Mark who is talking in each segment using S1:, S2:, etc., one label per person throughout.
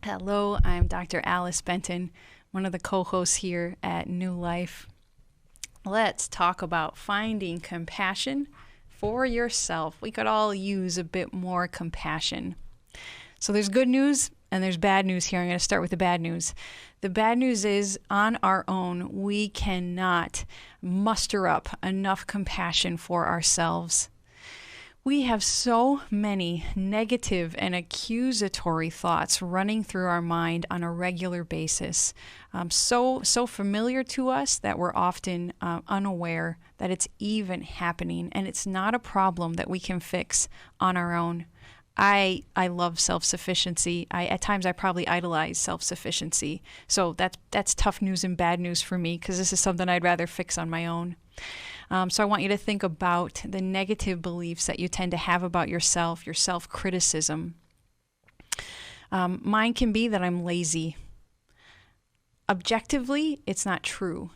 S1: Hello, I'm Dr. Alice Benton, one of the co-hosts here at New Life. Let's talk about finding compassion for yourself. We could all use a bit more compassion. So there's good news and there's bad news here. I'm going to start with the bad news. The bad news is on our own, we cannot muster up enough compassion for ourselves. We have so many negative and accusatory thoughts running through our mind on a regular basis, so familiar to us that we're often unaware that it's even happening, and it's not a problem that we can fix on our own. I love self-sufficiency. At times I probably idolize self-sufficiency. So that's tough news and bad news for me, because this is something I'd rather fix on my own. So I want you to think about the negative beliefs that you tend to have about yourself, your self-criticism. Mine can be that I'm lazy. Objectively, it's not true,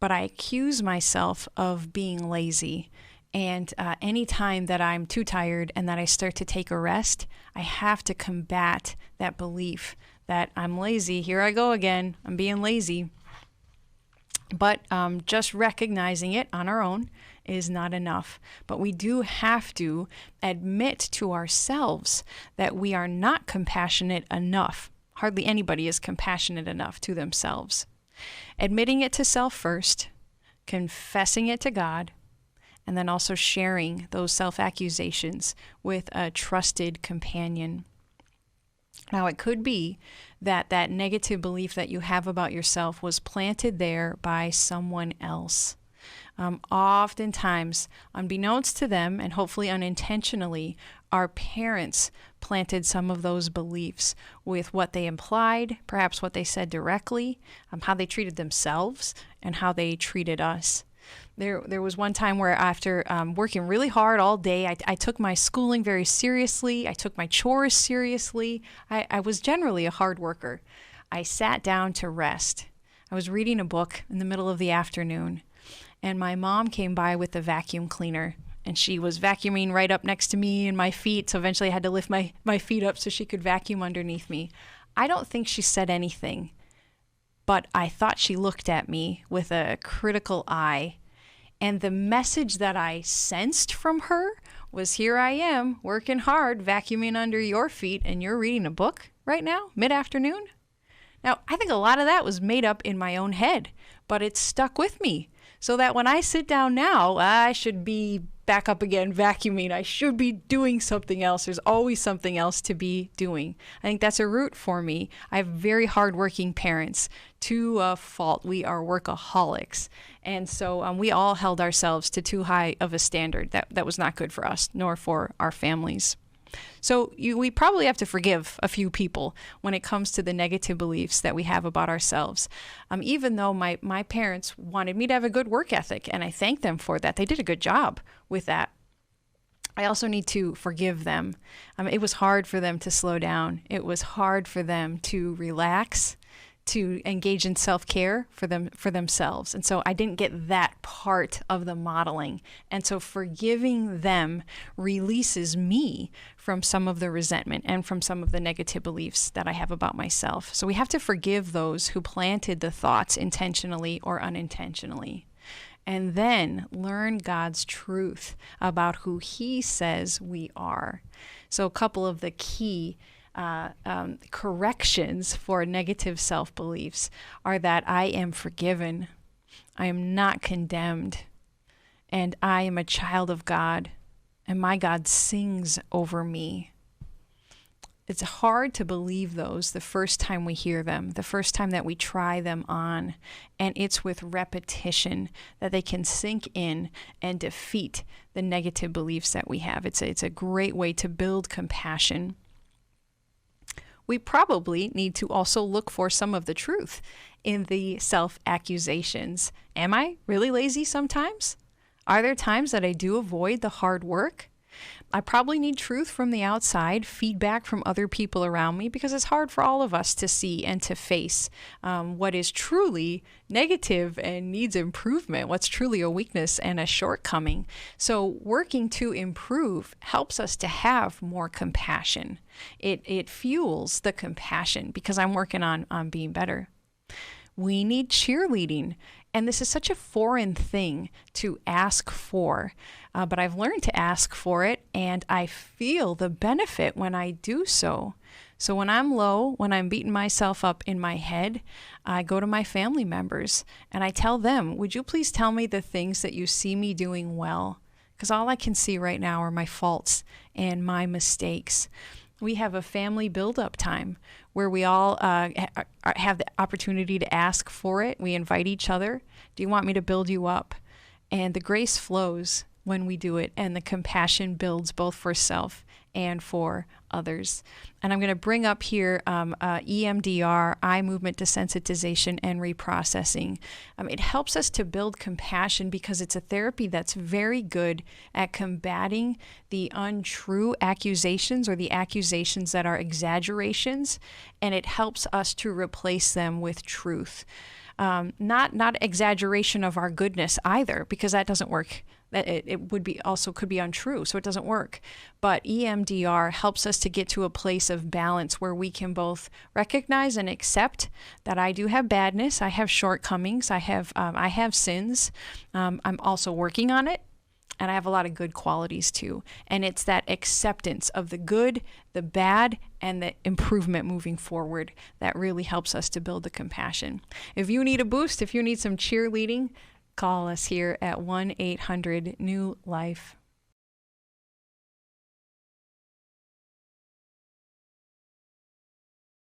S1: but I accuse myself of being lazy. And any time that I'm too tired and that I start to take a rest, I have to combat that belief that I'm lazy. Here I go again. I'm being lazy. But just recognizing it on our own is not enough. But we do have to admit to ourselves that we are not compassionate enough. Hardly anybody is compassionate enough to themselves. Admitting it to self first, confessing it to God, and then also sharing those self-accusations with a trusted companion. Now, it could be that that negative belief that you have about yourself was planted there by someone else. Oftentimes, unbeknownst to them, and hopefully unintentionally, our parents planted some of those beliefs with what they implied, perhaps what they said directly, how they treated themselves, and how they treated us. There was one time where after working really hard all day, I took my schooling very seriously. I took my chores seriously. I was generally a hard worker. I sat down to rest. I was reading a book in the middle of the afternoon, and my mom came by with the vacuum cleaner, and she was vacuuming right up next to me and my feet, so eventually I had to lift my feet up so she could vacuum underneath me. I don't think she said anything, but I thought she looked at me with a critical eye. And the message that I sensed from her was, here I am, working hard, vacuuming under your feet, and you're reading a book right now, mid-afternoon? Now, I think a lot of that was made up in my own head, but it stuck with me. So that when I sit down now, I should be back up again vacuuming. I should be doing something else. There's always something else to be doing. I think that's a root for me. I have very hardworking parents. To a fault, we are workaholics. And so we all held ourselves to too high of a standard. That was not good for us, nor for our families. So we probably have to forgive a few people when it comes to the negative beliefs that we have about ourselves. Even though my parents wanted me to have a good work ethic, and I thank them for that. They did a good job with that. I also need to forgive them. It was hard for them to slow down. It was hard for them to relax, to engage in self-care for themselves. And so I didn't get that part of the modeling. And so forgiving them releases me from some of the resentment and from some of the negative beliefs that I have about myself. So we have to forgive those who planted the thoughts intentionally or unintentionally. And then learn God's truth about who He says we are. So a couple of the key corrections for negative self-beliefs are that I am forgiven, I am not condemned, and I am a child of God, and my God sings over me. It's hard to believe those the first time we hear them, the first time that we try them on, and it's with repetition that they can sink in and defeat the negative beliefs that we have. It's a great way to build compassion. We probably need to also look for some of the truth in the self-accusations. Am I really lazy sometimes? Are there times that I do avoid the hard work? I probably need truth from the outside, feedback from other people around me, because it's hard for all of us to see and to face what is truly negative and needs improvement, what's truly a weakness and a shortcoming. So working to improve helps us to have more compassion. It fuels the compassion because I'm working on being better. We need cheerleading. And this is such a foreign thing to ask for, but I've learned to ask for it, and I feel the benefit when I do so. So when I'm low, when I'm beating myself up in my head, I go to my family members and I tell them, would you please tell me the things that you see me doing well? Because all I can see right now are my faults and my mistakes. We have a family build-up time where we all have the opportunity to ask for it. We invite each other. Do you want me to build you up? And the grace flows when we do it, and the compassion builds both for self and for others. And I'm going to bring up here EMDR, eye movement desensitization and reprocessing. It helps us to build compassion because it's a therapy that's very good at combating the untrue accusations or the accusations that are exaggerations, and it helps us to replace them with truth. Not exaggeration of our goodness either, because that doesn't work. That it would be also could be untrue, so it doesn't work. But EMDR helps us to get to a place of balance where we can both recognize and accept that I do have badness, I have shortcomings, I have sins. I'm also working on it, and I have a lot of good qualities too. And it's that acceptance of the good, the bad, and the improvement moving forward that really helps us to build the compassion. If you need a boost, if you need some cheerleading, call us here at 1-800-NEW-LIFE.